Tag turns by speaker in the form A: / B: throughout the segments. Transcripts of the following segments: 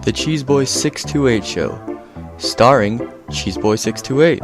A: The Cheeseboy 628 Show, starring Cheeseboy 628.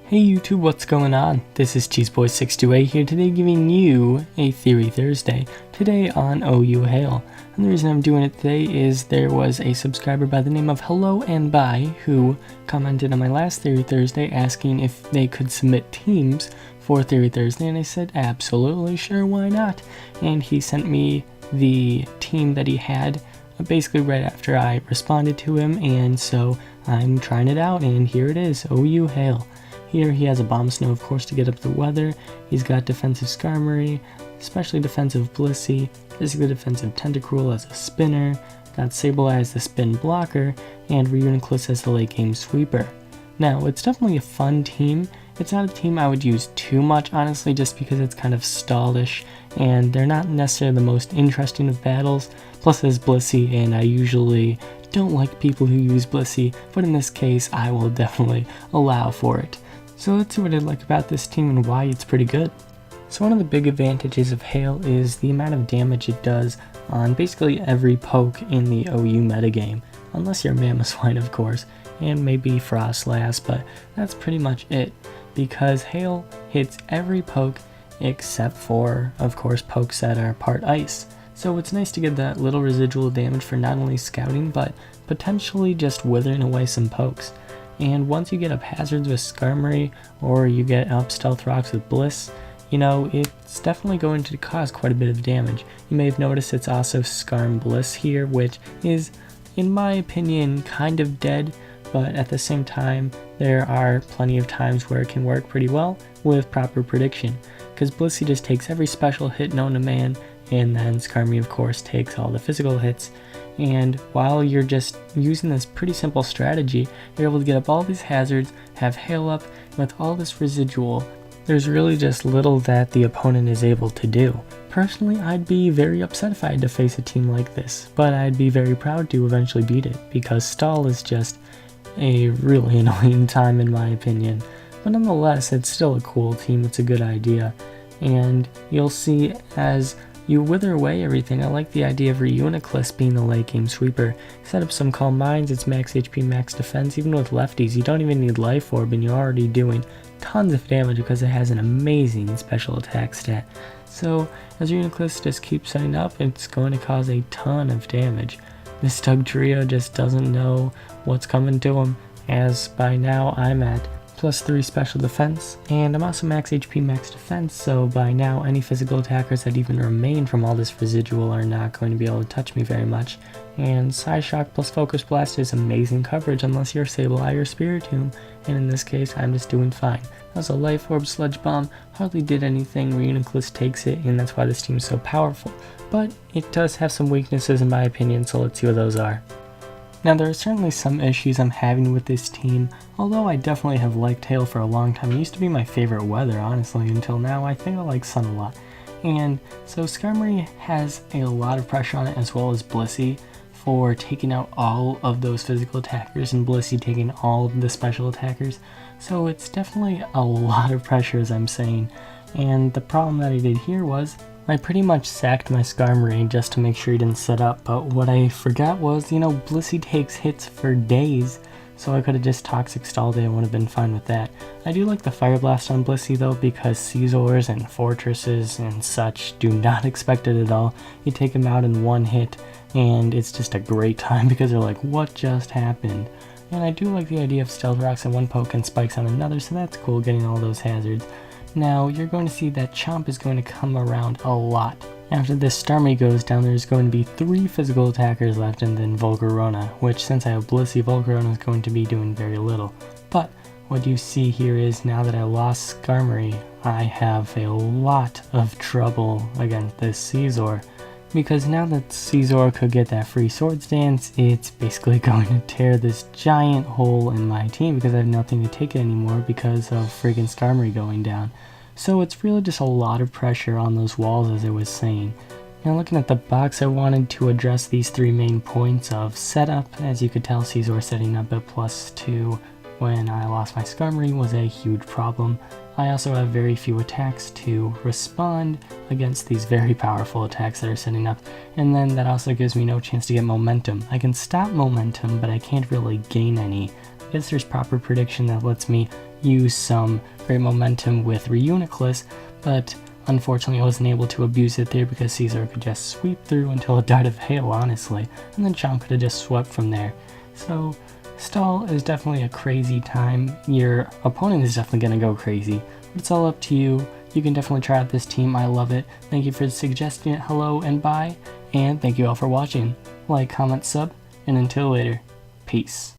B: Hey YouTube, what's going on? This is Cheeseboy628 here today giving you a Theory Thursday, today on OU Hail. And the reason I'm doing it today is there was a subscriber by the name of Hello and Bye who commented on my last Theory Thursday asking if they could submit teams for Theory Thursday, and I said absolutely sure, why not? And he sent me the team that he had basically right after I responded to him, and so I'm trying it out, and here it is, OU Hail. Here he has a Bomb Snow, of course, to get up the weather. He's got defensive Skarmory, especially defensive Blissey, physically defensive Tentacruel as a spinner, got Sableye as the spin blocker, and Reuniclus as the late game sweeper. Now, it's definitely a fun team. It's not a team I would use too much, honestly, just because it's kind of stallish, and they're not necessarily the most interesting of battles. Plus, it's Blissey, and I usually don't like people who use Blissey, but in this case, I will definitely allow for it. So let's see what I like about this team and why it's pretty good. So one of the big advantages of Hail is the amount of damage it does on basically every poke in the OU metagame. Unless you're Mamoswine, of course, and maybe Frostlass, but that's pretty much it. Because Hail hits every poke except for, of course, pokes that are part ice. So it's nice to get that little residual damage for not only scouting, but potentially just withering away some pokes. And once you get up hazards with Skarmory, or you get up Stealth Rocks with Bliss, you know, it's definitely going to cause quite a bit of damage. You may have noticed it's also Skarm Bliss here, which is, in my opinion, kind of dead, but at the same time, there are plenty of times where it can work pretty well with proper prediction, because Blissey just takes every special hit known to man, and then Skarmory, of course, takes all the physical hits. And while you're just using this pretty simple strategy, you're able to get up all these hazards, have Hail up, and with all this residual, there's really just little that the opponent is able to do. Personally, I'd be very upset if I had to face a team like this, but I'd be very proud to eventually beat it, because stall is just a really annoying time in my opinion. But nonetheless, it's still a cool team, it's a good idea, and you'll see as you wither away everything. I like the idea of Reuniclus being the late game sweeper. Set up some Calm Minds, it's max HP, max defense. Even with lefties, you don't even need Life Orb, and you're already doing tons of damage because it has an amazing special attack stat. So as Reuniclus just keeps setting up, it's going to cause a ton of damage. This Dugtrio just doesn't know what's coming to him, as by now I'm at +3 special defense, and I'm also max HP, max defense, so by now any physical attackers that even remain from all this residual are not going to be able to touch me very much. And Psyshock plus Focus Blast is amazing coverage unless you're Sableye or Spiritomb, and in this case I'm just doing fine. Also, Life Orb, Sludge Bomb hardly did anything. Reuniclus takes it, and that's why this team is so powerful. But it does have some weaknesses in my opinion, so let's see what those are. Now, there are certainly some issues I'm having with this team, although I definitely have liked Hail for a long time. It used to be my favorite weather, honestly, until now. I think I like Sun a lot. And so Skarmory has a lot of pressure on it, as well as Blissey, for taking out all of those physical attackers, and Blissey taking all of the special attackers. So it's definitely a lot of pressure, as I'm saying. And the problem that I did here was I pretty much sacked my Skarmory just to make sure he didn't set up, but what I forgot was, you know, Blissey takes hits for days, so I could have just Toxic Stalled it and would have been fine with that. I do like the Fire Blast on Blissey though, because Scizors and Fortresses and such do not expect it at all. You take him out in one hit, and it's just a great time because they're like, what just happened? And I do like the idea of Stealth Rocks on one poke and Spikes on another, so that's cool, getting all those hazards. Now, you're going to see that Chomp is going to come around a lot. After this Starmie goes down, there's going to be 3 physical attackers left, and then Volcarona, which since I have Blissey, Volcarona is going to be doing very little. But what you see here is now that I lost Skarmory, I have a lot of trouble against this Scizor. Because now that Scizor could get that free Swords Dance, it's basically going to tear this giant hole in my team because I have nothing to take it anymore because of friggin' Skarmory going down. So it's really just a lot of pressure on those walls, as I was saying. Now looking at the box, I wanted to address these 3 main points of setup. As you could tell, Scizor setting up at +2, when I lost my Skarmory was a huge problem. I also have very few attacks to respond against these very powerful attacks that are setting up, and then that also gives me no chance to get momentum. I can stop momentum, but I can't really gain any. I guess there's proper prediction that lets me use some great momentum with Reuniclus, but unfortunately I wasn't able to abuse it there because Caesar could just sweep through until a Dart of Hail, honestly, and then Chomp could have just swept from there. So Stall is definitely a crazy time. Your opponent is definitely going to go crazy, but it's all up to you. You can definitely try out this team. I love it. Thank you for suggesting it. Hello and bye, and thank you all for watching. Like, comment, sub, and until later, peace.